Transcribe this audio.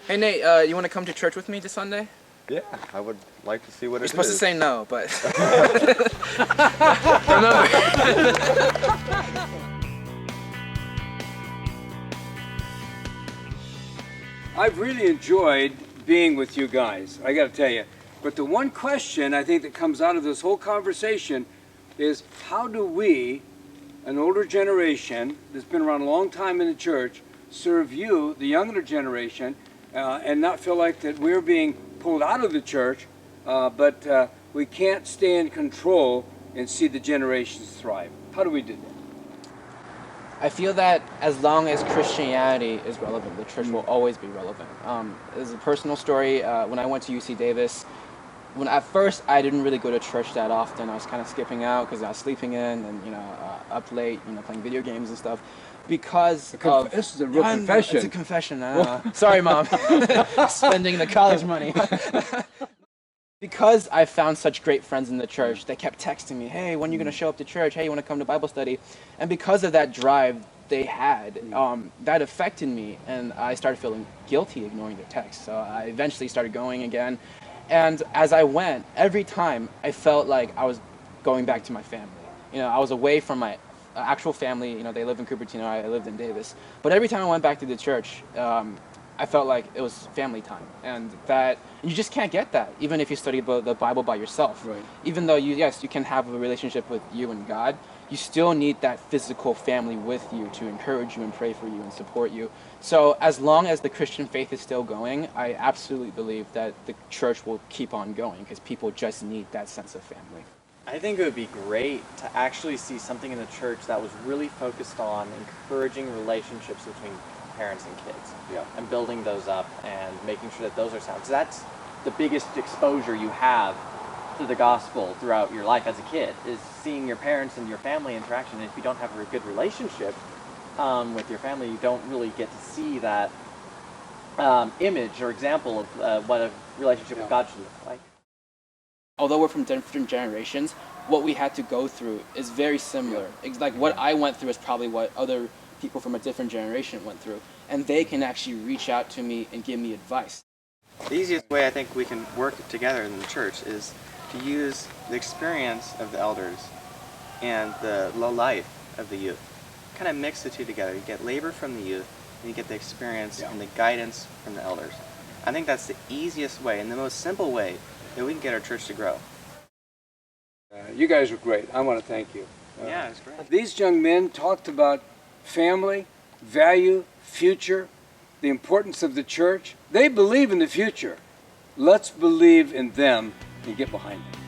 Hey Nate, you want to come to church with me this Sunday? Yeah, I would like to see what You're it supposed is. to say no, but remember. I've really enjoyed being with you guys, I gotta tell you. But the one question I think that comes out of this whole conversation is how do we, an older generation that's been around a long time in the church, serve you, the younger generation, and not feel like that we're being pulled out of the church, but we can't stay in control and see the generations thrive. How do we do that? I feel that as long as Christianity is relevant, the church will always be relevant. As a personal story, when I went to UC Davis, at first I didn't really go to church that often. I was kind of skipping out because I was sleeping in and up late, playing video games and stuff. Because of this is a real Yeah, confession. It's a confession. Sorry, Mom. Spending the college money. Because I found such great friends in the church, they kept texting me, hey, when are you going to show up to church? Hey, you want to come to Bible study? And because of that drive they had, that affected me, and I started feeling guilty ignoring their texts. So I eventually started going again. And as I went, every time I felt like I was going back to my family. I was away from my actual family. They live in Cupertino, I lived in Davis. But every time I went back to the church, I felt like it was family time, and you just can't get that even if you study the Bible by yourself. Right. Even though you can have a relationship with you and God, you still need that physical family with you to encourage you and pray for you and support you. So as long as the Christian faith is still going, I absolutely believe that the church will keep on going because people just need that sense of family. I think it would be great to actually see something in the church that was really focused on encouraging relationships between parents and kids, and building those up and making sure that those are sound. So that's the biggest exposure you have to the gospel throughout your life as a kid, is seeing your parents and your family interaction. And if you don't have a good relationship with your family, you don't really get to see that image or example of what a relationship with God should look like. Although we're from different generations, what we had to go through is very similar. It's like what I went through is probably what other people from a different generation went through, and they can actually reach out to me and give me advice. The easiest way I think we can work together in the church is to use the experience of the elders and the life of the youth. Kind of mix the two together. You get labor from the youth, and you get the experience and the guidance from the elders. I think that's the easiest way and the most simple way that we can get our church to grow. You guys are great. I want to thank you. Yeah, it's great. These young men talked about family, value, future, the importance of the church. They believe in the future. Let's believe in them and get behind them.